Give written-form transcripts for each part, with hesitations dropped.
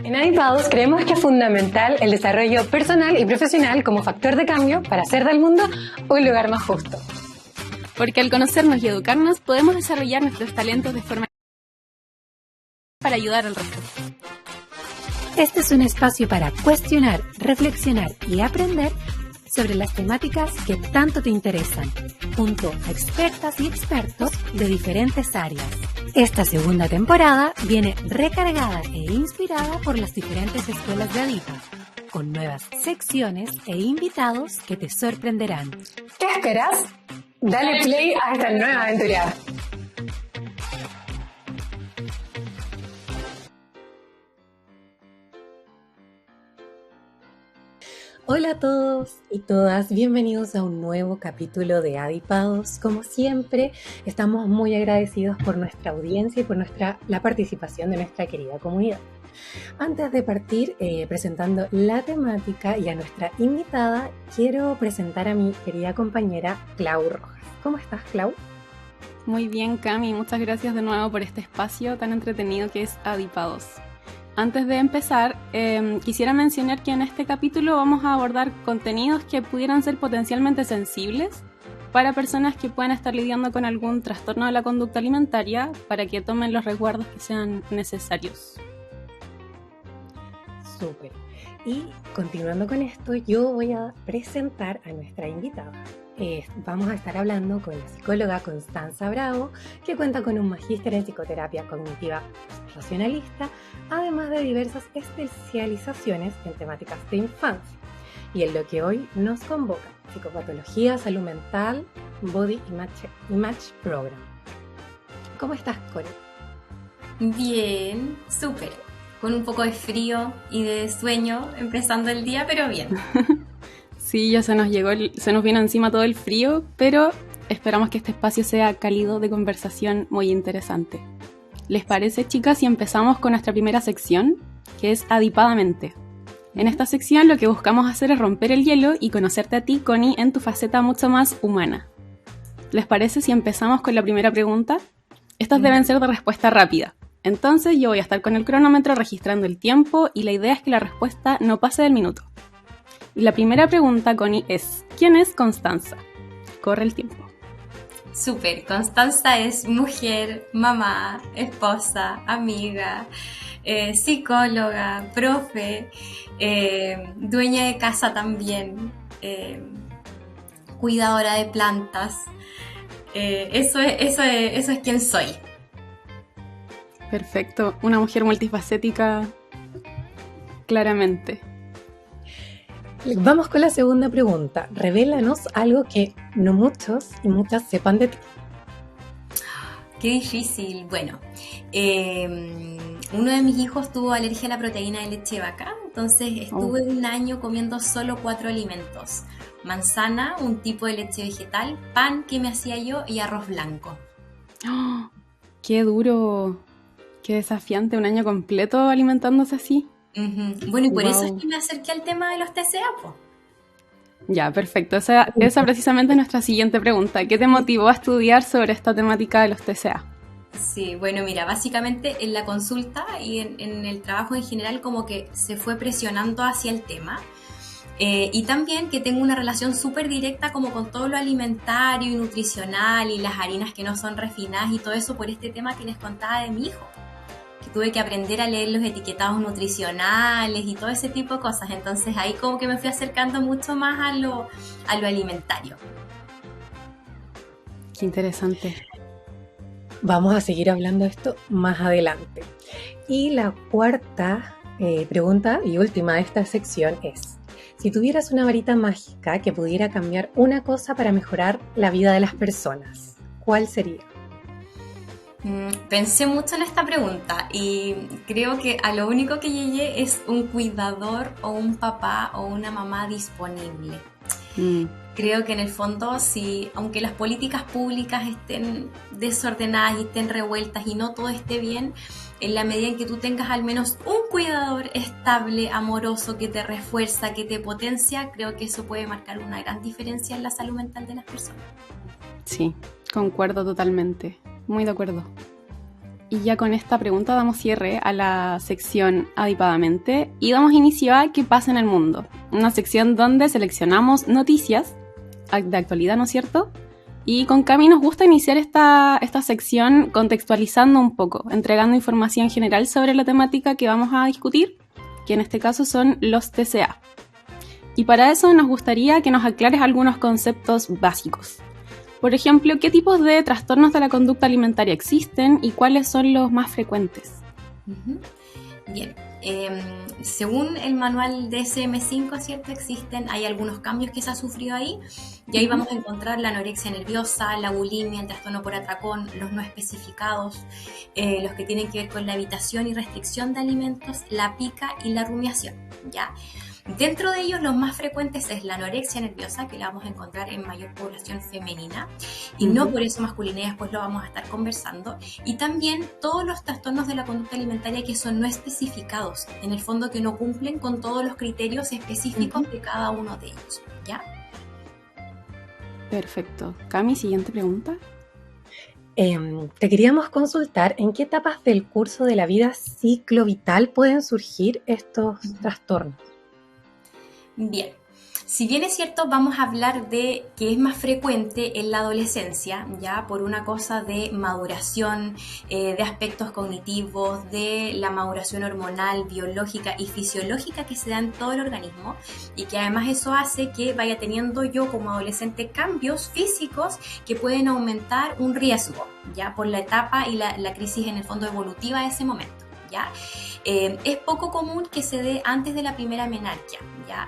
En Adipados creemos que es fundamental el desarrollo personal y profesional como factor de cambio para hacer del mundo un lugar más justo. Porque al conocernos y educarnos podemos desarrollar nuestros talentos de forma para ayudar al resto. Este es un espacio para cuestionar, reflexionar y aprender sobre las temáticas que tanto te interesan, junto a expertas y expertos de diferentes áreas. Esta segunda temporada viene recargada e inspirada por las diferentes escuelas de Adipa, con nuevas secciones e invitados que te sorprenderán. ¿Qué esperas? Dale play a esta nueva aventura. Hola a todos y todas, bienvenidos a un nuevo capítulo de Adipados. Como siempre, estamos muy agradecidos por nuestra audiencia y por la participación de nuestra querida comunidad. Antes de partir presentando la temática y a nuestra invitada, quiero presentar a mi querida compañera Clau Rojas. ¿Cómo estás, Clau? Muy bien, Cami, muchas gracias de nuevo por este espacio tan entretenido que es Adipados. Antes de empezar, quisiera mencionar que en este capítulo vamos a abordar contenidos que pudieran ser potencialmente sensibles para personas que puedan estar lidiando con algún trastorno de la conducta alimentaria para que tomen los resguardos que sean necesarios. Súper. Y continuando con esto, yo voy a presentar a nuestra invitada. Vamos a estar hablando con la psicóloga Constanza Bravo, que cuenta con un magíster en psicoterapia cognitiva racionalista, además de diversas especializaciones en temáticas de infancia. Y en lo que hoy nos convoca, psicopatología, salud mental, body image program. ¿Cómo estás, Cori? Bien, súper. Con un poco de frío y de sueño empezando el día, pero bien. Sí, ya se nos vino encima todo el frío, pero esperamos que este espacio sea cálido de conversación muy interesante. ¿Les parece, chicas, si empezamos con nuestra primera sección, que es Adipadamente? En esta sección lo que buscamos hacer es romper el hielo y conocerte a ti, Connie, en tu faceta mucho más humana. ¿Les parece si empezamos con la primera pregunta? Estas deben ser de respuesta rápida. Entonces yo voy a estar con el cronómetro registrando el tiempo y la idea es que la respuesta no pase del minuto. Y la primera pregunta, Connie, es ¿quién es Constanza? Corre el tiempo. Súper, Constanza es mujer, mamá, esposa, amiga, psicóloga, profe, dueña de casa también, cuidadora de plantas. Eso es quien soy. Perfecto, una mujer multifacética, claramente. Vamos con la segunda pregunta. Revélanos algo que no muchos y muchas sepan de ti. Qué difícil. Bueno, uno de mis hijos tuvo alergia a la proteína de leche de vaca, entonces estuve un año comiendo solo 4 alimentos. Manzana, un tipo de leche vegetal, pan que me hacía yo y arroz blanco. ¡Oh! ¡Qué duro! ¡Qué desafiante! Un año completo alimentándose así. Uh-huh. Bueno, y por eso es que me acerqué al tema de los TCA, po. Ya, perfecto. Esa precisamente es nuestra siguiente pregunta. ¿Qué te motivó a estudiar sobre esta temática de los TCA? Sí, bueno, mira, básicamente en la consulta y en el trabajo en general como que se fue presionando hacia el tema. Y también que tengo una relación súper directa como con todo lo alimentario y nutricional y las harinas que no son refinadas y todo eso por este tema que les contaba de mi hijo. Tuve que aprender a leer los etiquetados nutricionales y todo ese tipo de cosas. Entonces ahí como que me fui acercando mucho más a lo alimentario. Qué interesante. Vamos a seguir hablando de esto más adelante. Y la cuarta pregunta y última de esta sección es: si tuvieras una varita mágica que pudiera cambiar una cosa para mejorar la vida de las personas, ¿cuál sería? Pensé mucho en esta pregunta y creo que a lo único que llegué es un cuidador o un papá o una mamá disponible. Creo que en el fondo, si, aunque las políticas públicas estén desordenadas y estén revueltas y no todo esté bien, en la medida en que tú tengas al menos un cuidador estable, amoroso, que te refuerza, que te potencia, creo que eso puede marcar una gran diferencia en la salud mental de las personas. Sí, concuerdo totalmente. Muy de acuerdo. Y ya con esta pregunta damos cierre a la sección Adipadamente y damos inicio a ¿Qué pasa en el mundo? Una sección donde seleccionamos noticias de actualidad, ¿no es cierto? Y con Cami nos gusta iniciar esta sección contextualizando un poco, entregando información general sobre la temática que vamos a discutir, que en este caso son los TCA. Y para eso nos gustaría que nos aclares algunos conceptos básicos. Por ejemplo, ¿qué tipos de trastornos de la conducta alimentaria existen y cuáles son los más frecuentes? Bien, según el manual DSM-5, ¿cierto? Hay algunos cambios que se ha sufrido ahí, y ahí vamos a encontrar la anorexia nerviosa, la bulimia, el trastorno por atracón, los no especificados, los que tienen que ver con la evitación y restricción de alimentos, la pica y la rumiación, ¿ya? Dentro de ellos, los más frecuentes es la anorexia nerviosa, que la vamos a encontrar en mayor población femenina, y no por eso masculina, y después lo vamos a estar conversando. Y también todos los trastornos de la conducta alimentaria que son no especificados, en el fondo que no cumplen con todos los criterios específicos de cada uno de ellos, ¿ya? Perfecto. Cami, siguiente pregunta. Te queríamos consultar en qué etapas del curso de la vida ciclovital pueden surgir estos trastornos. Bien, si bien es cierto, vamos a hablar de que es más frecuente en la adolescencia, ya por una cosa de maduración, de aspectos cognitivos, de la maduración hormonal, biológica y fisiológica que se da en todo el organismo, y que además eso hace que vaya teniendo yo como adolescente cambios físicos que pueden aumentar un riesgo, ya por la etapa y la crisis en el fondo evolutiva de ese momento. ¿Ya? Es poco común que se dé antes de la primera menarquia, ¿ya?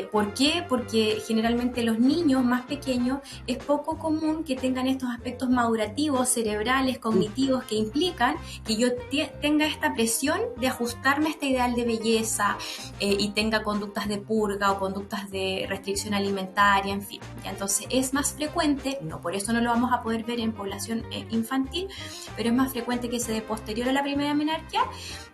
¿Por qué? Porque generalmente los niños más pequeños es poco común que tengan estos aspectos madurativos, cerebrales, cognitivos, que implican que yo tenga esta presión de ajustarme a este ideal de belleza y tenga conductas de purga o conductas de restricción alimentaria, en fin, ¿ya? Entonces es más frecuente, no por eso no lo vamos a poder ver en población infantil, pero es más frecuente que se dé posterior a la primera menarquia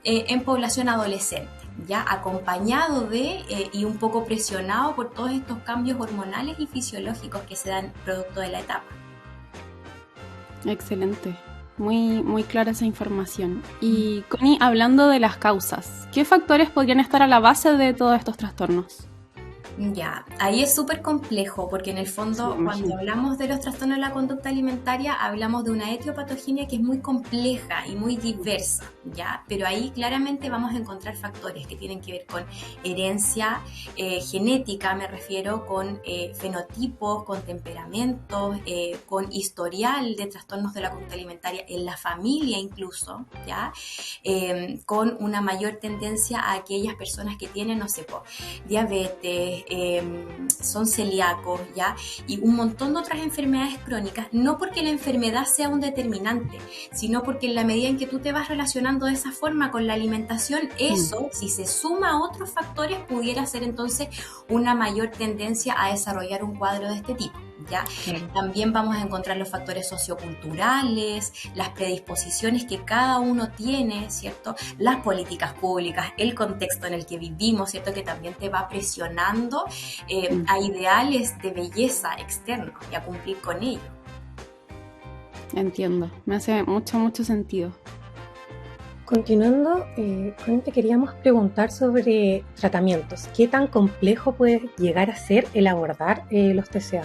en población adolescente, ya acompañado de y un poco presionado por todos estos cambios hormonales y fisiológicos que se dan producto de la etapa. Excelente, muy clara esa información. Y Connie, hablando de las causas, ¿qué factores podrían estar a la base de todos estos trastornos? Ya, ahí es súper complejo porque en el fondo cuando hablamos de los trastornos de la conducta alimentaria hablamos de una etiopatogenia que es muy compleja y muy diversa, ¿ya? Pero ahí claramente vamos a encontrar factores que tienen que ver con herencia genética, me refiero, con fenotipos, con temperamentos, con historial de trastornos de la conducta alimentaria en la familia incluso, ¿ya? Con una mayor tendencia a aquellas personas que tienen, no sé, diabetes, son celíacos, ¿ya? Y un montón de otras enfermedades crónicas, no porque la enfermedad sea un determinante, sino porque en la medida en que tú te vas relacionando de esa forma con la alimentación, eso, si se suma a otros factores, pudiera ser entonces una mayor tendencia a desarrollar un cuadro de este tipo, ¿ya? También vamos a encontrar los factores socioculturales, las predisposiciones que cada uno tiene, ¿cierto? Las políticas públicas, el contexto en el que vivimos, ¿cierto? Que también te va presionando a ideales de belleza externos y a cumplir con ello. Entiendo, me hace mucho sentido. Continuando, te queríamos preguntar sobre tratamientos. ¿Qué tan complejo puede llegar a ser el abordar los TCA?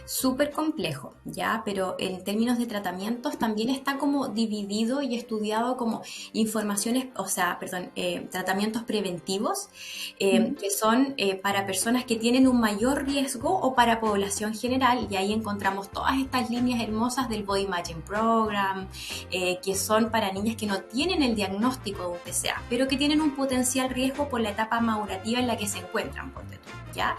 Súper complejo, ¿ya? Pero en términos de tratamientos también está como dividido y estudiado como tratamientos preventivos que son para personas que tienen un mayor riesgo o para población general, y ahí encontramos todas estas líneas hermosas del Body Imaging Program que son para niñas que no tienen el diagnóstico de un TCA, pero que tienen un potencial riesgo por la etapa madurativa en la que se encuentran, ¿ya?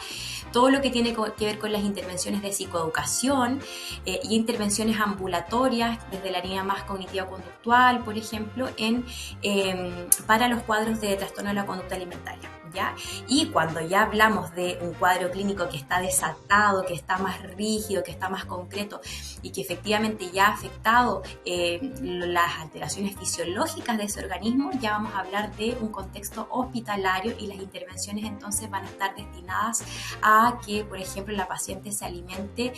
Todo lo que tiene que ver con las intervenciones de psicoeducación y intervenciones ambulatorias desde la línea más cognitivo-conductual, por ejemplo, para los cuadros de trastorno de la conducta alimentaria, ¿ya? Y cuando ya hablamos de un cuadro clínico que está desatado, que está más rígido, que está más concreto y que efectivamente ya ha afectado las alteraciones fisiológicas de ese organismo, ya vamos a hablar de un contexto hospitalario, y las intervenciones entonces van a estar destinadas a que, por ejemplo, la paciente se alimente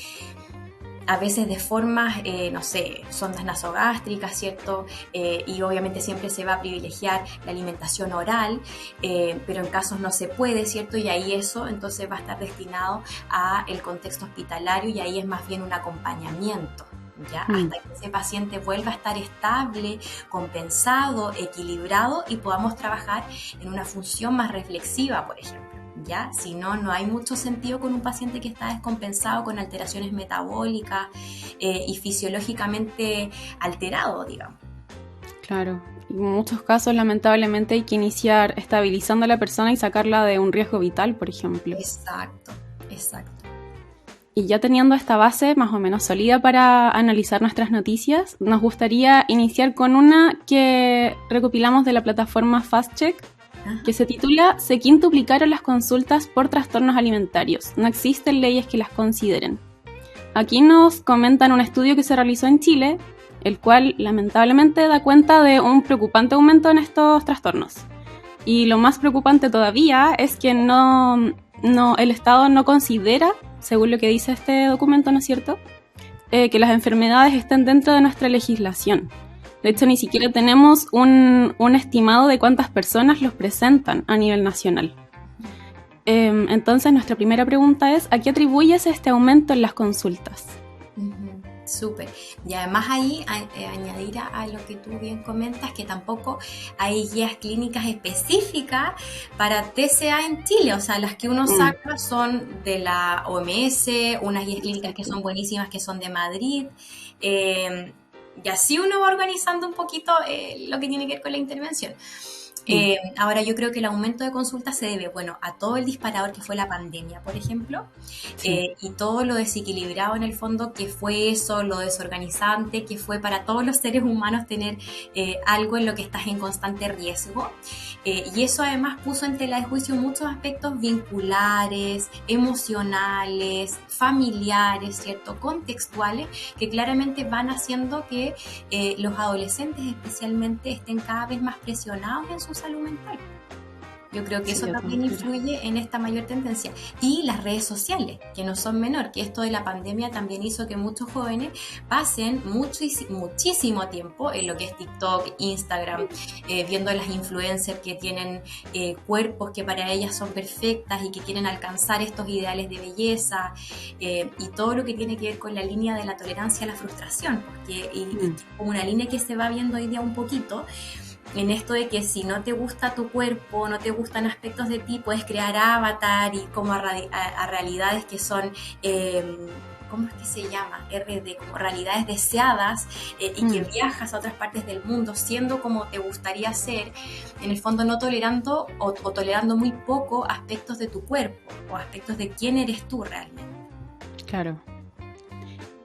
a veces de formas, no sé, sondas nasogástricas, ¿cierto? Y obviamente siempre se va a privilegiar la alimentación oral, pero en casos no se puede, ¿cierto? Y ahí eso entonces va a estar destinado a el contexto hospitalario y ahí es más bien un acompañamiento, ¿ya? Hasta que ese paciente vuelva a estar estable, compensado, equilibrado y podamos trabajar en una función más reflexiva, por ejemplo. ¿Ya? Si no, no hay mucho sentido con un paciente que está descompensado, con alteraciones metabólicas y fisiológicamente alterado, digamos. Claro, en muchos casos lamentablemente hay que iniciar estabilizando a la persona y sacarla de un riesgo vital, por ejemplo. Exacto. Y ya teniendo esta base más o menos sólida para analizar nuestras noticias, nos gustaría iniciar con una que recopilamos de la plataforma FastCheck, que se titula "Se quintuplicaron las consultas por trastornos alimentarios. No existen leyes que las consideren". Aquí nos comentan un estudio que se realizó en Chile, el cual lamentablemente da cuenta de un preocupante aumento en estos trastornos. Y lo más preocupante todavía es que el Estado no considera, según lo que dice este documento, ¿no es cierto?, que las enfermedades estén dentro de nuestra legislación. De hecho, ni siquiera tenemos un estimado de cuántas personas los presentan a nivel nacional. Entonces, nuestra primera pregunta es, ¿a qué atribuyes este aumento en las consultas? Súper. Y además ahí añadir a lo que tú bien comentas, que tampoco hay guías clínicas específicas para TCA en Chile. O sea, las que uno saca son de la OMS, unas guías clínicas que son buenísimas, que son de Madrid. Y así uno va organizando un poquito lo que tiene que ver con la intervención. Ahora yo creo que el aumento de consultas se debe, a todo el disparador que fue la pandemia, por ejemplo, y todo lo desequilibrado en el fondo que fue eso, lo desorganizante que fue para todos los seres humanos tener algo en lo que estás en constante riesgo. Y eso además puso en tela de juicio muchos aspectos vinculares, emocionales, familiares, ¿cierto?, contextuales, que claramente van haciendo que los adolescentes especialmente estén cada vez más presionados en su salud mental. Yo creo que eso también influye en esta mayor tendencia. Y las redes sociales, que no son menor, que esto de la pandemia también hizo que muchos jóvenes pasen muchísimo tiempo en lo que es TikTok, Instagram, viendo a las influencers que tienen cuerpos que para ellas son perfectas y que quieren alcanzar estos ideales de belleza, y todo lo que tiene que ver con la línea de la tolerancia a la frustración, porque como una línea que se va viendo hoy día un poquito, en esto de que si no te gusta tu cuerpo, no te gustan aspectos de ti, puedes crear avatar y como a realidades que son, ¿cómo es que se llama? RD, como realidades deseadas, y que viajas a otras partes del mundo siendo como te gustaría ser, en el fondo no tolerando o tolerando muy poco aspectos de tu cuerpo o aspectos de quién eres tú realmente. Claro.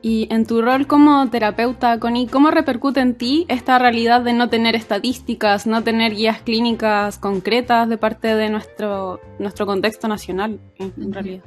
Y en tu rol como terapeuta, Connie, ¿cómo repercute en ti esta realidad de no tener estadísticas, no tener guías clínicas concretas de parte de nuestro contexto nacional, en realidad?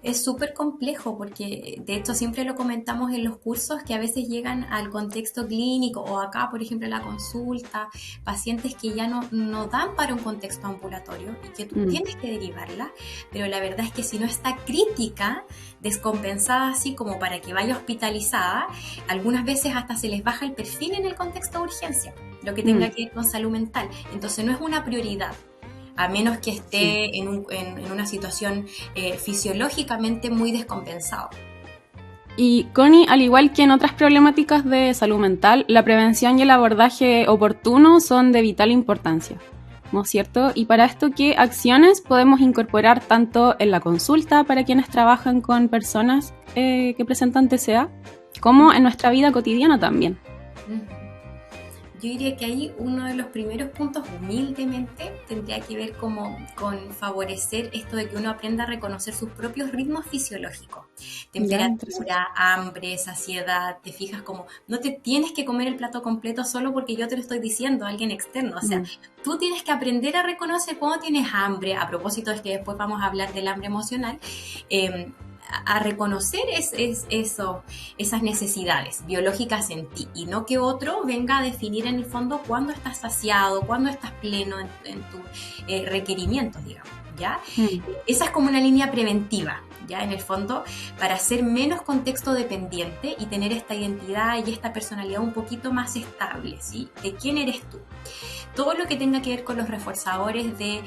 Es súper complejo porque de hecho siempre lo comentamos en los cursos, que a veces llegan al contexto clínico o acá, por ejemplo, en la consulta, pacientes que ya no dan para un contexto ambulatorio y que tú tienes que derivarla, pero la verdad es que si no está crítica, descompensada así como para que vaya hospitalizada, algunas veces hasta se les baja el perfil en el contexto de urgencia, lo que tenga que ver con salud mental. Entonces no es una prioridad, a menos que esté en una situación fisiológicamente muy descompensado. Y Connie, al igual que en otras problemáticas de salud mental, la prevención y el abordaje oportuno son de vital importancia, ¿no es cierto? Y para esto, ¿qué acciones podemos incorporar tanto en la consulta para quienes trabajan con personas que presentan TCA, como en nuestra vida cotidiana también? Yo diría que ahí uno de los primeros puntos, humildemente, tendría que ver como con favorecer esto de que uno aprenda a reconocer sus propios ritmos fisiológicos. Temperatura, hambre, saciedad, te fijas como no te tienes que comer el plato completo solo porque yo te lo estoy diciendo, alguien externo. O sea, tú tienes que aprender a reconocer cuando tienes hambre. A propósito es que después vamos a hablar del hambre emocional, a reconocer esas necesidades biológicas en ti y no que otro venga a definir en el fondo cuándo estás saciado, cuándo estás pleno en tus requerimientos, digamos, ¿ya? Esa es como una línea preventiva, ya en el fondo, para ser menos contexto dependiente y tener esta identidad y esta personalidad un poquito más estable, ¿sí? De quién eres tú. Todo lo que tenga que ver con los reforzadores de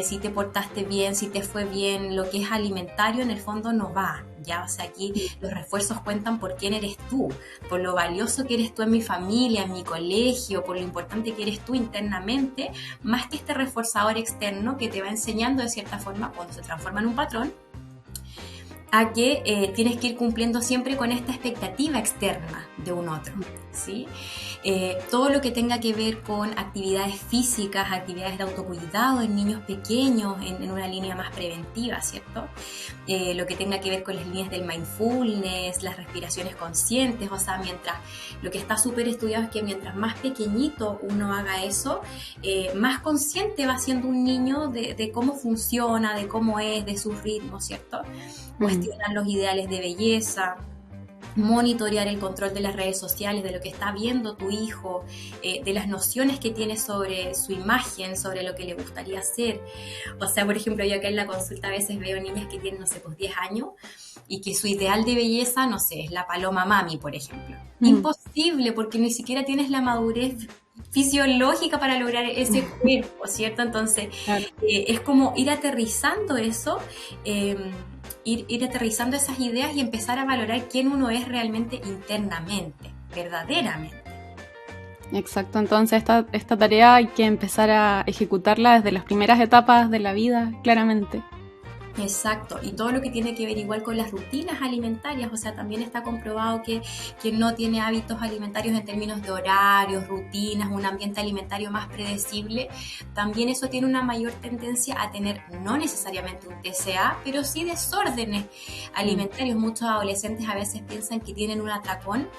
si te portaste bien, si te fue bien, lo que es alimentario, en el fondo no va, ¿ya? O sea, aquí los refuerzos cuentan por quién eres tú, por lo valioso que eres tú en mi familia, en mi colegio, por lo importante que eres tú internamente, más que este reforzador externo que te va enseñando de cierta forma, cuando se transforma en un patrón, a que tienes que ir cumpliendo siempre con esta expectativa externa de un otro, ¿sí? Todo lo que tenga que ver con actividades físicas, actividades de autocuidado en niños pequeños, en una línea más preventiva, ¿cierto? Lo que tenga que ver con las líneas del mindfulness, las respiraciones conscientes, o sea, lo que está súper estudiado es que mientras más pequeñito uno haga eso, más consciente va siendo un niño de cómo funciona, de cómo es, de sus ritmos, ¿cierto? Cuestionar los ideales de belleza, monitorear el control de las redes sociales, de lo que está viendo tu hijo, de las nociones que tiene sobre su imagen, sobre lo que le gustaría hacer. O sea, por ejemplo, yo acá en la consulta a veces veo niñas que tienen, no sé, pues 10 años y que su ideal de belleza, no sé, es la paloma mami, por ejemplo. Imposible, porque ni siquiera tienes la madurez fisiológica para lograr ese cuerpo, ¿cierto? Entonces, claro, es como ir aterrizando eso, ir aterrizando esas ideas y empezar a valorar quién uno es realmente internamente, verdaderamente. Exacto, entonces esta tarea hay que empezar a ejecutarla desde las primeras etapas de la vida, claramente. Exacto, y todo lo que tiene que ver igual con las rutinas alimentarias, o sea, también está comprobado que quien no tiene hábitos alimentarios en términos de horarios, rutinas, un ambiente alimentario más predecible, también eso tiene una mayor tendencia a tener no necesariamente un TCA, pero sí desórdenes alimentarios. Muchos adolescentes a veces piensan que tienen un atracón,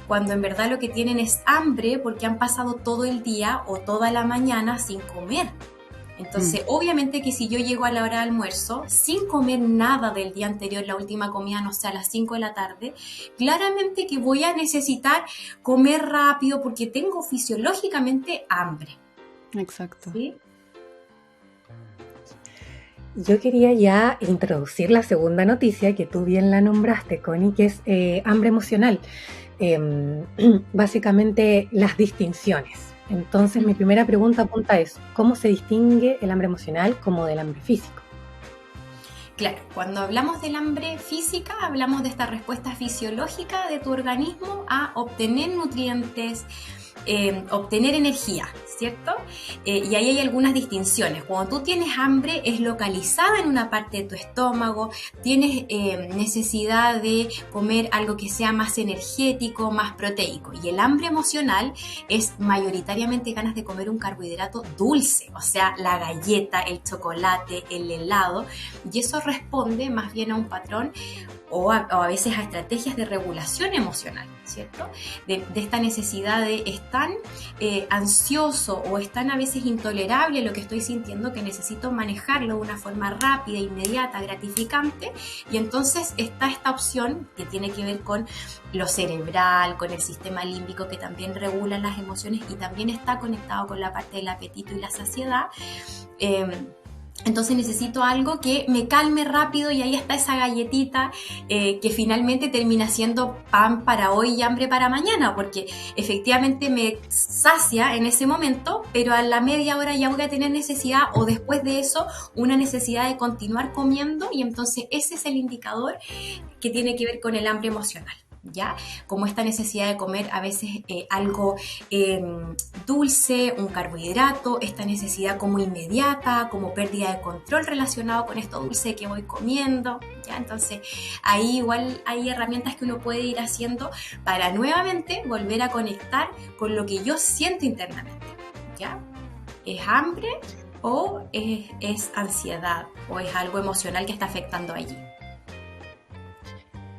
cuando en verdad lo que tienen es hambre porque han pasado todo el día o toda la mañana sin comer. Entonces, obviamente que si yo llego a la hora de almuerzo sin comer nada del día anterior, la última comida, no sé, a las 5 de la tarde, claramente que voy a necesitar comer rápido porque tengo fisiológicamente hambre. Exacto. ¿Sí? Yo quería ya introducir la segunda noticia que tú bien la nombraste, Connie, que es hambre emocional. Básicamente las distinciones. Entonces mi primera pregunta apunta a eso: ¿cómo se distingue el hambre emocional como del hambre físico? Claro, cuando hablamos del hambre física, hablamos de esta respuesta fisiológica de tu organismo a obtener nutrientes, obtener energía, ¿cierto? Y ahí hay algunas distinciones. Cuando tú tienes hambre es localizada en una parte de tu estómago, tienes necesidad de comer algo que sea más energético, más proteico. Y el hambre emocional es mayoritariamente ganas de comer un carbohidrato dulce, o sea, la galleta, el chocolate, el helado, y eso responde más bien a un patrón o a veces a estrategias de regulación emocional, ¿cierto? De esta necesidad de es tan ansioso o es tan a veces intolerable lo que estoy sintiendo que necesito manejarlo de una forma rápida, inmediata, gratificante, y entonces está esta opción que tiene que ver con lo cerebral, con el sistema límbico que también regula las emociones y también está conectado con la parte del apetito y la saciedad. Entonces necesito algo que me calme rápido y ahí está esa galletita que finalmente termina siendo pan para hoy y hambre para mañana, porque efectivamente me sacia en ese momento, pero a la media hora ya voy a tener necesidad, o después de eso una necesidad de continuar comiendo, y entonces ese es el indicador que tiene que ver con el hambre emocional. ¿Ya? Como esta necesidad de comer a veces algo dulce, un carbohidrato, esta necesidad como inmediata, como pérdida de control relacionado con esto dulce que voy comiendo, ¿ya? Entonces ahí igual hay herramientas que uno puede ir haciendo para nuevamente volver a conectar con lo que yo siento internamente, ¿ya? ¿Es hambre o es ansiedad o es algo emocional que está afectando allí?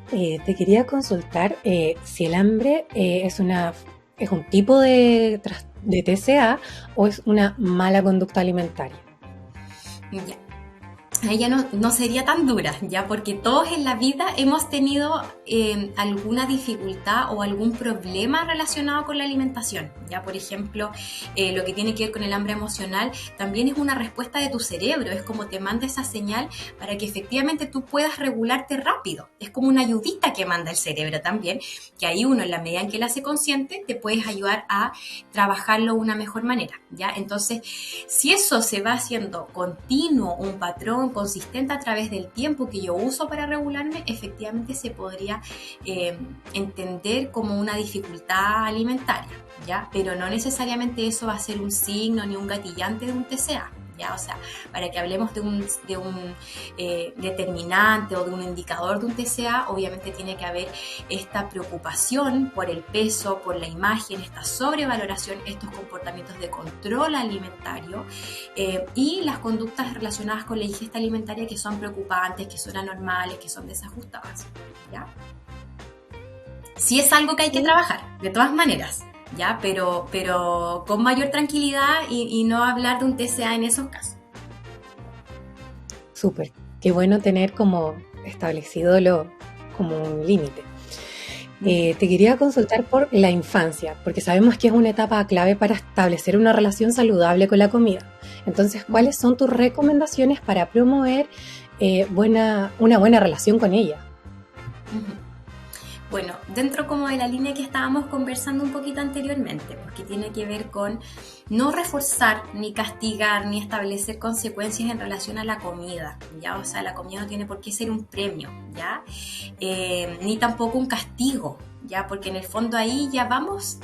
Te quería consultar si el hambre es un tipo de TCA o es una mala conducta alimentaria. Ya. ella no sería tan dura, ¿ya? Porque todos en la vida hemos tenido alguna dificultad o algún problema relacionado con la alimentación, ¿ya? Por ejemplo, lo que tiene que ver con el hambre emocional también es una respuesta de tu cerebro, es como te manda esa señal para que efectivamente tú puedas regularte rápido. Es como una ayudita que manda el cerebro también, que ahí uno, en la medida en que la hace consciente, te puedes ayudar a trabajarlo de una mejor manera, ¿ya? Entonces, si eso se va haciendo continuo, un patrón consistente a través del tiempo que yo uso para regularme, efectivamente se podría entender como una dificultad alimentaria, ¿ya? Pero no necesariamente eso va a ser un signo ni un gatillante de un TCA, ¿ya? O sea, para que hablemos de un determinante o de un indicador de un TCA, obviamente tiene que haber esta preocupación por el peso, por la imagen, esta sobrevaloración, estos comportamientos de control alimentario y las conductas relacionadas con la ingesta alimentaria que son preocupantes, que son anormales, que son desajustadas, ¿ya? Sí es algo que hay que trabajar, de todas maneras, ¿ya? Pero con mayor tranquilidad y no hablar de un TCA en esos casos. Súper, qué bueno tener como establecido como un límite. Te quería consultar por la infancia, porque sabemos que es una etapa clave para establecer una relación saludable con la comida. Entonces, ¿cuáles son tus recomendaciones para promover una buena relación con ella? Bueno, dentro como de la línea que estábamos conversando un poquito anteriormente, porque tiene que ver con no reforzar, ni castigar, ni establecer consecuencias en relación a la comida, ¿ya? O sea, la comida no tiene por qué ser un premio, ¿ya? Ni tampoco un castigo, ¿ya? Porque en el fondo ahí ya vamos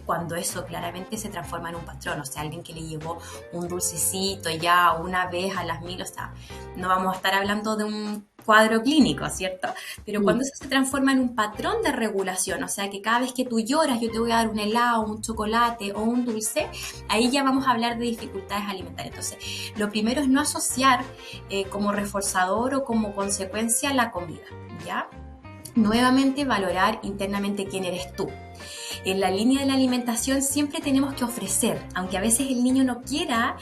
cuando eso claramente se transforma en un patrón, o sea, alguien que le llevó un dulcecito ya una vez a las 1000, o sea, no vamos a estar hablando de un cuadro clínico, ¿cierto? Pero cuando eso se transforma en un patrón de regulación, o sea, que cada vez que tú lloras yo te voy a dar un helado, un chocolate o un dulce, ahí ya vamos a hablar de dificultades alimentarias. Entonces, lo primero es no asociar como reforzador o como consecuencia la comida, ¿ya? Nuevamente, valorar internamente quién eres tú. En la línea de la alimentación siempre tenemos que ofrecer, aunque a veces el niño no quiera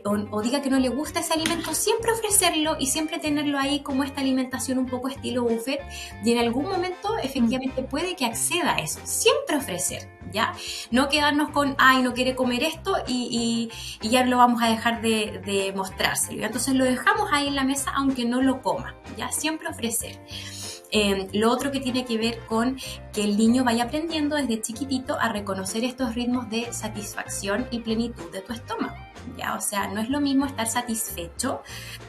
o diga que no le gusta ese alimento, siempre ofrecerlo y siempre tenerlo ahí como esta alimentación un poco estilo buffet, y en algún momento efectivamente puede que acceda a eso, siempre ofrecer, ¿ya? No quedarnos con, ay, no quiere comer esto y ya lo vamos a dejar de mostrárselo, ¿ya? Entonces lo dejamos ahí en la mesa aunque no lo coma, ¿ya? Siempre ofrecer. Lo otro que tiene que ver con que el niño vaya aprendiendo desde chiquitito a reconocer estos ritmos de satisfacción y plenitud de tu estómago, ¿ya? O sea, no es lo mismo estar satisfecho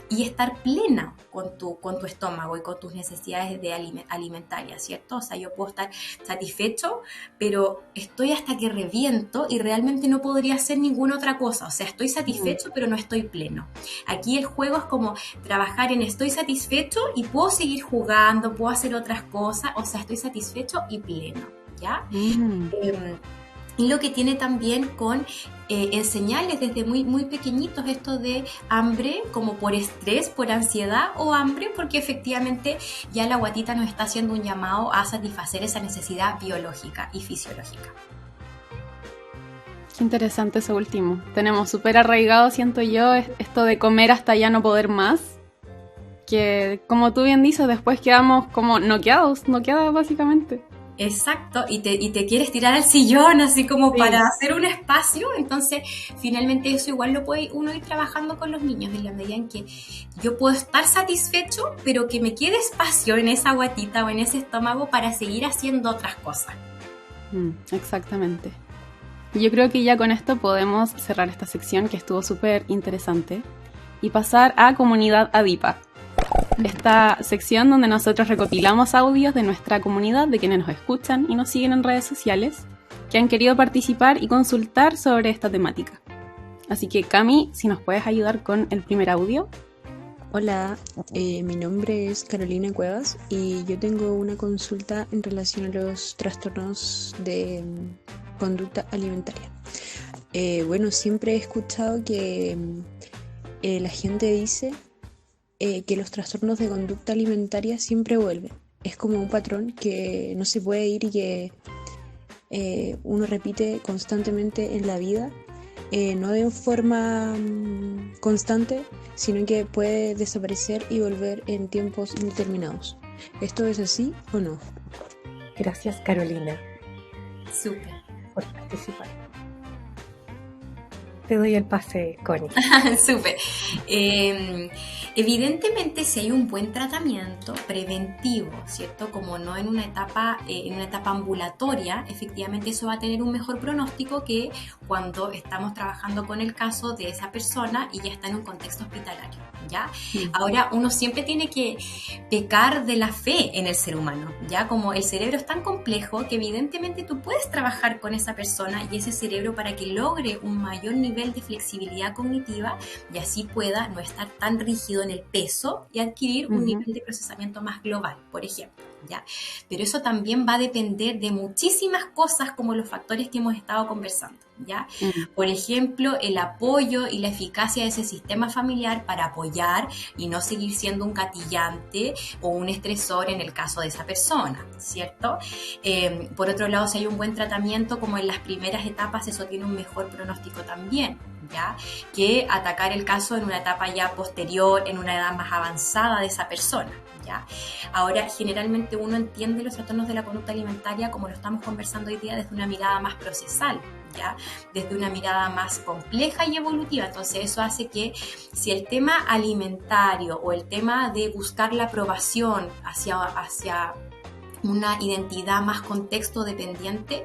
y estar plena con tu estómago y con tus necesidades alimentarias, ¿cierto? O sea, yo puedo estar satisfecho, pero estoy hasta que reviento y realmente no podría hacer ninguna otra cosa. O sea, estoy satisfecho, pero no estoy pleno. Aquí el juego es como trabajar en estoy satisfecho y puedo seguir jugando, puedo hacer otras cosas, o sea, estoy satisfecho y pleno, ¿ya? Y lo que tiene también con enseñarles desde muy, muy pequeñitos esto de hambre como por estrés, por ansiedad o hambre, porque efectivamente ya la guatita nos está haciendo un llamado a satisfacer esa necesidad biológica y fisiológica. Qué interesante eso último. Tenemos súper arraigado, siento yo, esto de comer hasta ya no poder más, que como tú bien dices, después quedamos como noqueadas básicamente. Exacto, y te quieres tirar al sillón así como para hacer un espacio, entonces finalmente eso igual lo puede uno ir trabajando con los niños en la medida en que yo puedo estar satisfecho, pero que me quede espacio en esa guatita o en ese estómago para seguir haciendo otras cosas. Exactamente. Yo creo que ya con esto podemos cerrar esta sección que estuvo súper interesante y pasar a Comunidad Adipa. Esta sección donde nosotros recopilamos audios de nuestra comunidad, de quienes nos escuchan y nos siguen en redes sociales, que han querido participar y consultar sobre esta temática. Así que Cami, si nos puedes ayudar con el primer audio. Hola, mi nombre es Carolina Cuevas y yo tengo una consulta en relación a los trastornos de conducta alimentaria. Bueno, siempre he escuchado que la gente dice que los trastornos de conducta alimentaria siempre vuelven. Es como un patrón que no se puede ir y que uno repite constantemente en la vida no de forma constante, sino que puede desaparecer y volver en tiempos indeterminados. ¿Esto es así o no? Gracias, Carolina, Súper. por participar. Te doy el pase, Connie. Súper. Evidentemente, si hay un buen tratamiento preventivo, ¿cierto? Como no en una etapa ambulatoria, efectivamente eso va a tener un mejor pronóstico que cuando estamos trabajando con el caso de esa persona y ya está en un contexto hospitalario, ¿ya? Ahora, uno siempre tiene que pecar de la fe en el ser humano, ¿ya? Como el cerebro es tan complejo que evidentemente tú puedes trabajar con esa persona y ese cerebro para que logre un mayor nivel de flexibilidad cognitiva y así pueda no estar tan rígido en el peso y adquirir un nivel de procesamiento más global, por ejemplo, ¿ya? Pero eso también va a depender de muchísimas cosas como los factores que hemos estado conversando, ¿ya? Por ejemplo, el apoyo y la eficacia de ese sistema familiar para apoyar y no seguir siendo un gatillante o un estresor en el caso de esa persona, ¿cierto? Por otro lado, si hay un buen tratamiento como en las primeras etapas, eso tiene un mejor pronóstico también, ¿ya? Que atacar el caso en una etapa ya posterior, en una edad más avanzada de esa persona, ¿ya? Ahora, generalmente uno entiende los trastornos de la conducta alimentaria, como lo estamos conversando hoy día, desde una mirada más procesal, ¿ya? Desde una mirada más compleja y evolutiva. Entonces eso hace que si el tema alimentario o el tema de buscar la aprobación hacia una identidad más contexto dependiente,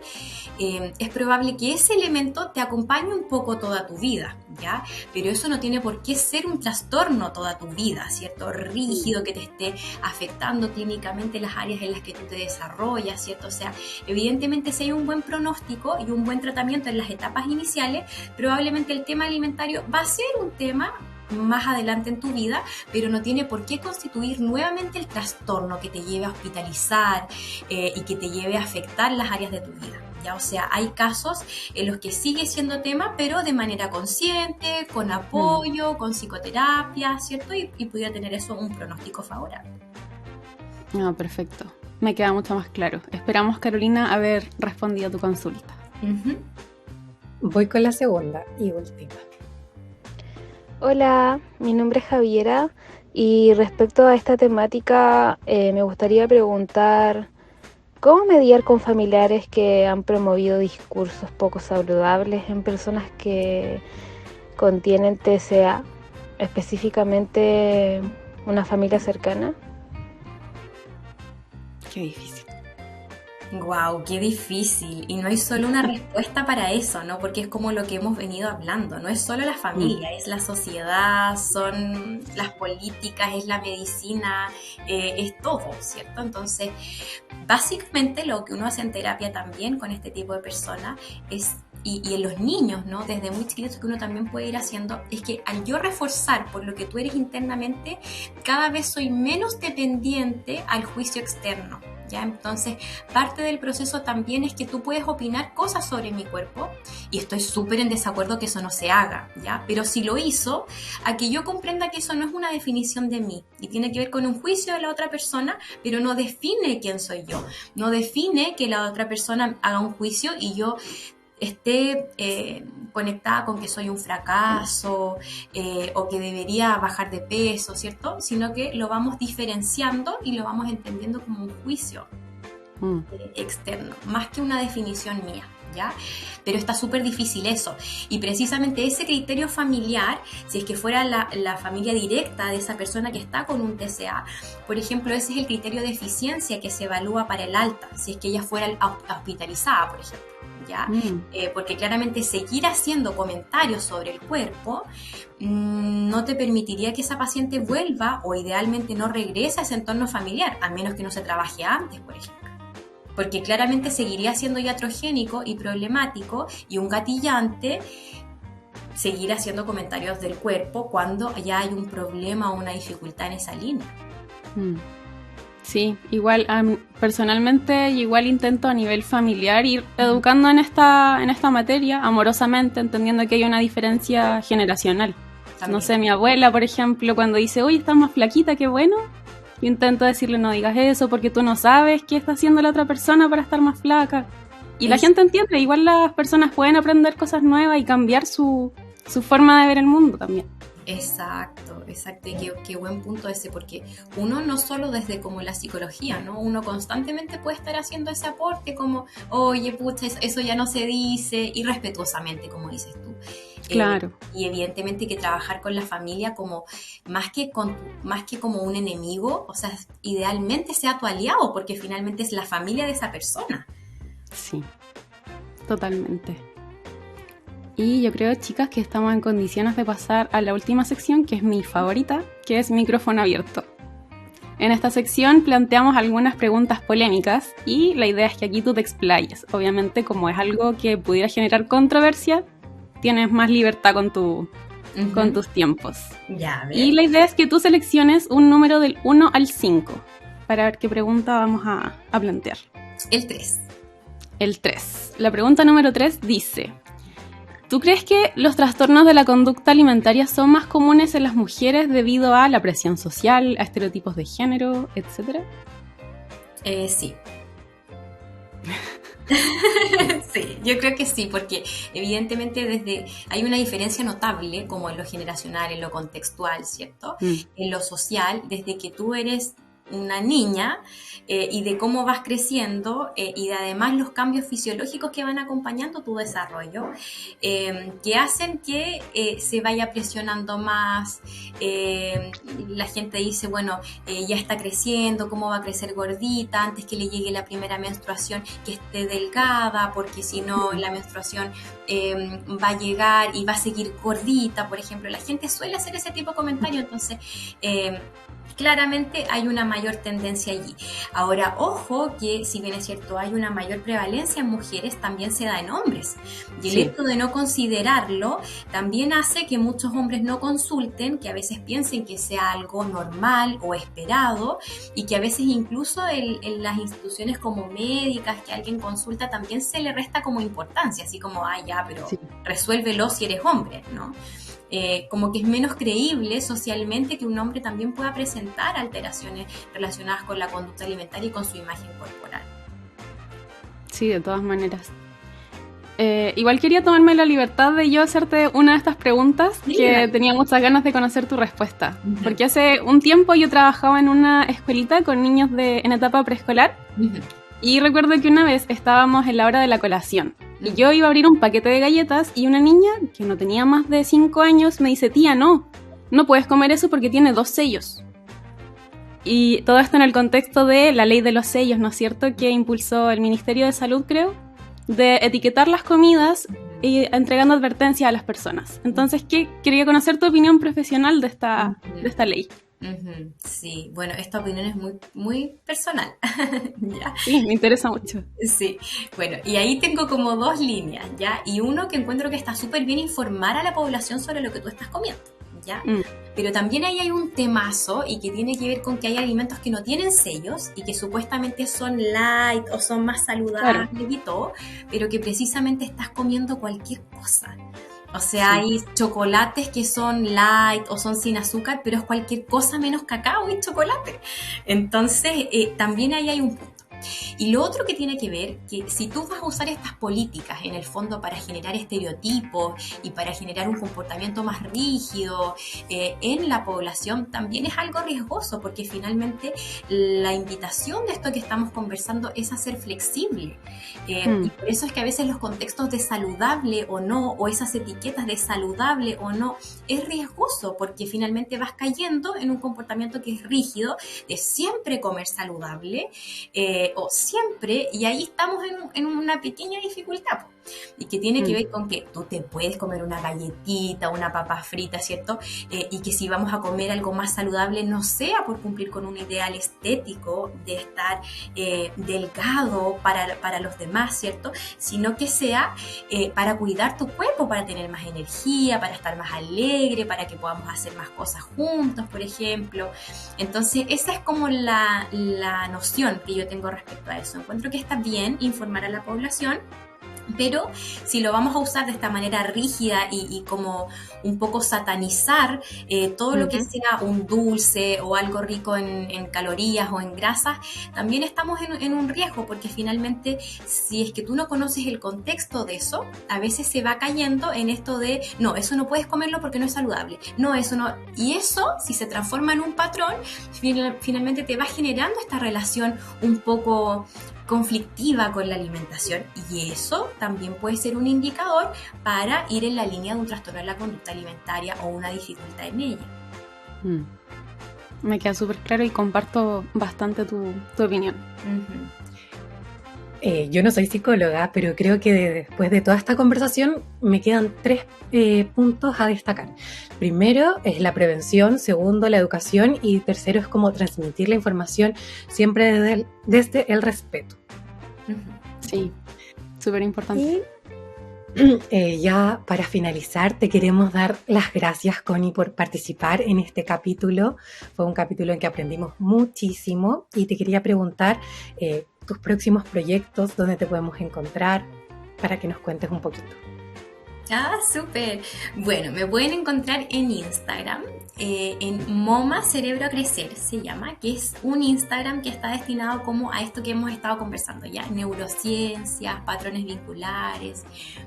es probable que ese elemento te acompañe un poco toda tu vida, ¿ya? Pero eso no tiene por qué ser un trastorno toda tu vida, ¿cierto? Rígido, que te esté afectando clínicamente las áreas en las que tú te desarrollas, ¿cierto? O sea, evidentemente si hay un buen pronóstico y un buen tratamiento en las etapas iniciales, probablemente el tema alimentario va a ser un tema más adelante en tu vida, pero no tiene por qué constituir nuevamente el trastorno que te lleve a hospitalizar y que te lleve a afectar las áreas de tu vida, ¿ya? O sea, hay casos en los que sigue siendo tema, pero de manera consciente, con apoyo, con psicoterapia, ¿cierto? Y pudiera tener eso un pronóstico favorable. No, perfecto. Me queda mucho más claro. Esperamos, Carolina, haber respondido a tu consulta. Voy con la segunda y última. Hola, mi nombre es Javiera y respecto a esta temática me gustaría preguntar ¿cómo mediar con familiares que han promovido discursos poco saludables en personas que contienen TCA, específicamente una familia cercana? Qué difícil. Wow, qué difícil. Y no hay solo una respuesta para eso, ¿no? Porque es como lo que hemos venido hablando. No es solo la familia, es la sociedad, son las políticas, es la medicina, es todo, ¿cierto? Entonces, básicamente lo que uno hace en terapia también con este tipo de personas es, y en los niños, ¿no? Desde muy chiquitos que uno también puede ir haciendo, es que al yo reforzar por lo que tú eres internamente, cada vez soy menos dependiente al juicio externo, ¿ya? Entonces, parte del proceso también es que tú puedes opinar cosas sobre mi cuerpo y estoy súper en desacuerdo que eso no se haga, ¿ya? Pero si lo hizo, a que yo comprenda que eso no es una definición de mí y tiene que ver con un juicio de la otra persona, pero no define quién soy yo, no define que la otra persona haga un juicio y yo esté conectada con que soy un fracaso o que debería bajar de peso, ¿cierto? Sino que lo vamos diferenciando y lo vamos entendiendo como un juicio externo, más que una definición mía, ¿ya? Pero está súper difícil eso. Y precisamente ese criterio familiar, si es que fuera la familia directa de esa persona que está con un TCA, por ejemplo, ese es el criterio de eficiencia que se evalúa para el alta, si es que ella fuera hospitalizada, por ejemplo. ¿Ya? Porque claramente seguir haciendo comentarios sobre el cuerpo no te permitiría que esa paciente vuelva o idealmente no regrese a ese entorno familiar, a menos que no se trabaje antes, por ejemplo. Porque claramente seguiría siendo iatrogénico y problemático y un gatillante seguir haciendo comentarios del cuerpo cuando ya hay un problema o una dificultad en esa línea. Sí, igual personalmente igual intento a nivel familiar ir educando en esta materia amorosamente, entendiendo que hay una diferencia generacional. También. No sé, mi abuela, por ejemplo, cuando dice, oye, estás más flaquita, qué bueno, yo intento decirle, no digas eso porque tú no sabes qué está haciendo la otra persona para estar más flaca. Y la gente entiende, igual las personas pueden aprender cosas nuevas y cambiar su forma de ver el mundo también. Exacto, y qué buen punto ese, porque uno no solo desde como la psicología, ¿no? Uno constantemente puede estar haciendo ese aporte como, oye, pucha, eso ya no se dice, y respetuosamente, como dices tú. Claro. Y evidentemente que trabajar con la familia como más que como un enemigo, o sea, idealmente sea tu aliado, porque finalmente es la familia de esa persona. Sí, totalmente. Y yo creo, chicas, que estamos en condiciones de pasar a la última sección, que es mi favorita, que es micrófono abierto. En esta sección planteamos algunas preguntas polémicas y la idea es que aquí tú te explayes. Obviamente, como es algo que pudiera generar controversia, tienes más libertad con tus tiempos. Ya, y la idea es que tú selecciones un número del 1 al 5 para ver qué pregunta vamos a plantear. El 3. El 3. La pregunta número 3 dice: ¿tú crees que los trastornos de la conducta alimentaria son más comunes en las mujeres debido a la presión social, a estereotipos de género, etcétera? Sí. Sí, yo creo que sí, porque evidentemente hay una diferencia notable como en lo generacional, en lo contextual, ¿cierto? En lo social, desde que tú eres una niña y de cómo vas creciendo y de además los cambios fisiológicos que van acompañando tu desarrollo, que hacen que se vaya presionando más. La gente dice, bueno, ya está creciendo, ¿cómo va a crecer gordita? Antes que le llegue la primera menstruación, que esté delgada, porque si no la menstruación va a llegar y va a seguir gordita, por ejemplo. La gente suele hacer ese tipo de comentarios, entonces claramente hay una mayor tendencia allí. Ahora, ojo que si bien es cierto hay una mayor prevalencia en mujeres, también se da en hombres. Y el hecho de no considerarlo también hace que muchos hombres no consulten, que a veces piensen que sea algo normal o esperado, y que a veces incluso en las instituciones como médicas, que alguien consulta, también se le resta como importancia, así como, ya, pero resuélvelo si eres hombre, ¿no? Como que es menos creíble socialmente que un hombre también pueda presentar alteraciones relacionadas con la conducta alimentaria y con su imagen corporal. Sí, de todas maneras. Igual quería tomarme la libertad de yo hacerte una de estas preguntas, que tenía muchas ganas de conocer tu respuesta. Porque hace un tiempo yo trabajaba en una escuelita con niños en etapa preescolar, y recuerdo que una vez estábamos en la hora de la colación. Y yo iba a abrir un paquete de galletas y una niña, que no tenía más de 5 años, me dice, tía, no puedes comer eso porque tiene 2 sellos. Y todo esto en el contexto de la ley de los sellos, ¿no es cierto?, que impulsó el Ministerio de Salud, creo, de etiquetar las comidas y entregando advertencias a las personas. Entonces, quería conocer tu opinión profesional de esta ley. Sí, bueno, esta opinión es muy, muy personal. ¿Ya? Sí, me interesa mucho. Sí, bueno, y ahí tengo como 2 líneas, ¿ya? Y uno que encuentro que está súper bien informar a la población sobre lo que tú estás comiendo, ¿ya? Pero también ahí hay un temazo y que tiene que ver con que hay alimentos que no tienen sellos y que supuestamente son light o son más saludables y todo, pero que precisamente estás comiendo cualquier cosa. O sea, hay chocolates que son light o son sin azúcar, pero es cualquier cosa menos cacao y chocolate. Entonces, también ahí hay un punto. Y lo otro que tiene que ver, que si tú vas a usar estas políticas en el fondo para generar estereotipos y para generar un comportamiento más rígido en la población, también es algo riesgoso, porque finalmente la invitación de esto que estamos conversando es a ser flexible. Y por eso es que a veces los contextos de saludable o no, o esas etiquetas de saludable o no, es riesgoso, porque finalmente vas cayendo en un comportamiento que es rígido, de siempre comer saludable, o siempre, y ahí estamos en una pequeña dificultad, y que tiene que ver con que tú te puedes comer una galletita, una papa frita, ¿cierto? Y que si vamos a comer algo más saludable no sea por cumplir con un ideal estético de estar delgado para los demás, ¿cierto? Sino que sea para cuidar tu cuerpo, para tener más energía, para estar más alegre, para que podamos hacer más cosas juntos, por ejemplo. Entonces esa es como la noción que yo tengo respecto a eso. Encuentro que está bien informar a la población, Pero si lo vamos a usar de esta manera rígida y como un poco satanizar todo lo que sea un dulce o algo rico en calorías o en grasas, también estamos en un riesgo, porque finalmente si es que tú no conoces el contexto de eso, a veces se va cayendo en esto de no, eso no puedes comerlo porque no es saludable, no, eso no, y eso si se transforma en un patrón, finalmente te va generando esta relación un poco conflictiva con la alimentación, y eso también puede ser un indicador para ir en la línea de un trastorno de la conducta alimentaria o una dificultad en ella. Me queda súper claro y comparto bastante tu opinión. Yo no soy psicóloga, pero creo que después de toda esta conversación me quedan 3 puntos a destacar. Primero es la prevención, segundo la educación y tercero es como transmitir la información siempre desde el respeto. Sí, súper importante. Y ya para finalizar te queremos dar las gracias, Connie, por participar en este capítulo. Fue un capítulo en que aprendimos muchísimo y te quería preguntar tus próximos proyectos, dónde te podemos encontrar, para que nos cuentes un poquito. Ah, súper. Bueno, me pueden encontrar en Instagram, en Moma Cerebro a Crecer se llama, que es un Instagram que está destinado como a esto que hemos estado conversando ya, neurociencias, patrones vinculares,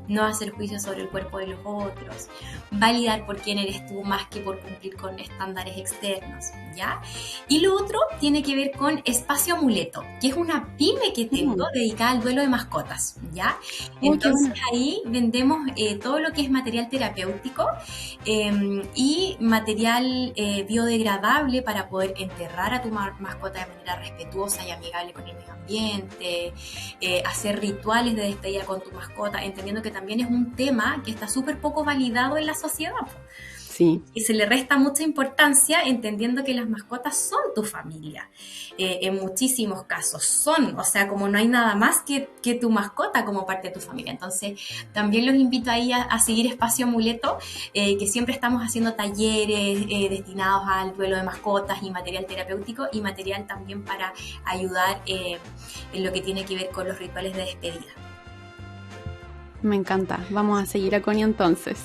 no hacer juicios sobre el cuerpo de los otros, validar por quién eres tú más que por cumplir con estándares externos, ¿ya? Y lo otro tiene que ver con Espacio Amuleto, que es una pyme que tengo dedicada al duelo de mascotas, ¿ya? Entonces ahí vendemos todo lo que es material terapéutico y material biodegradable para poder enterrar a tu mascota de manera respetuosa y amigable con el medio ambiente, hacer rituales de despedida con tu mascota, entendiendo que también es un tema que está súper poco validado en la sociedad. Sí. Y se le resta mucha importancia entendiendo que las mascotas son tu familia. En muchísimos casos son, o sea, como no hay nada más que tu mascota como parte de tu familia. Entonces, también los invito ahí a seguir Espacio Amuleto, que siempre estamos haciendo talleres destinados al duelo de mascotas y material terapéutico y material también para ayudar en lo que tiene que ver con los rituales de despedida. Me encanta. Vamos a seguir a Connie entonces.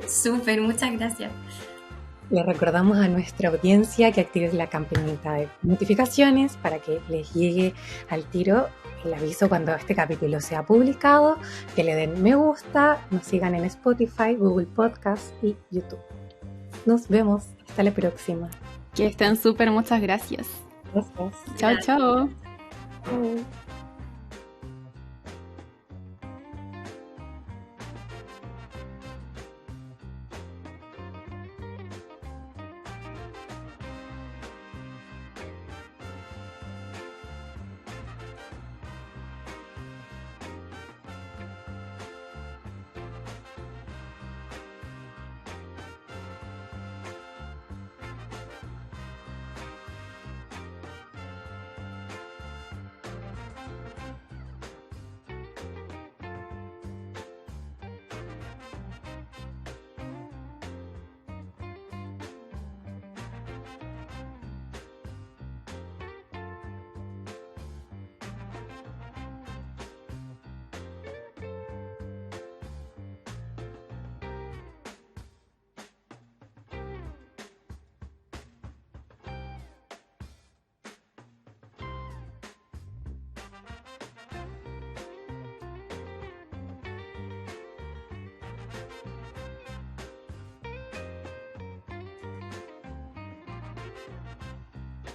Súper, muchas gracias. Les recordamos a nuestra audiencia que activen la campanita de notificaciones para que les llegue al tiro el aviso cuando este capítulo sea publicado, que le den me gusta, nos sigan en Spotify, Google Podcast y YouTube. Nos vemos. Hasta la próxima. Que estén súper, muchas gracias. Gracias. Chao, chao. Chao.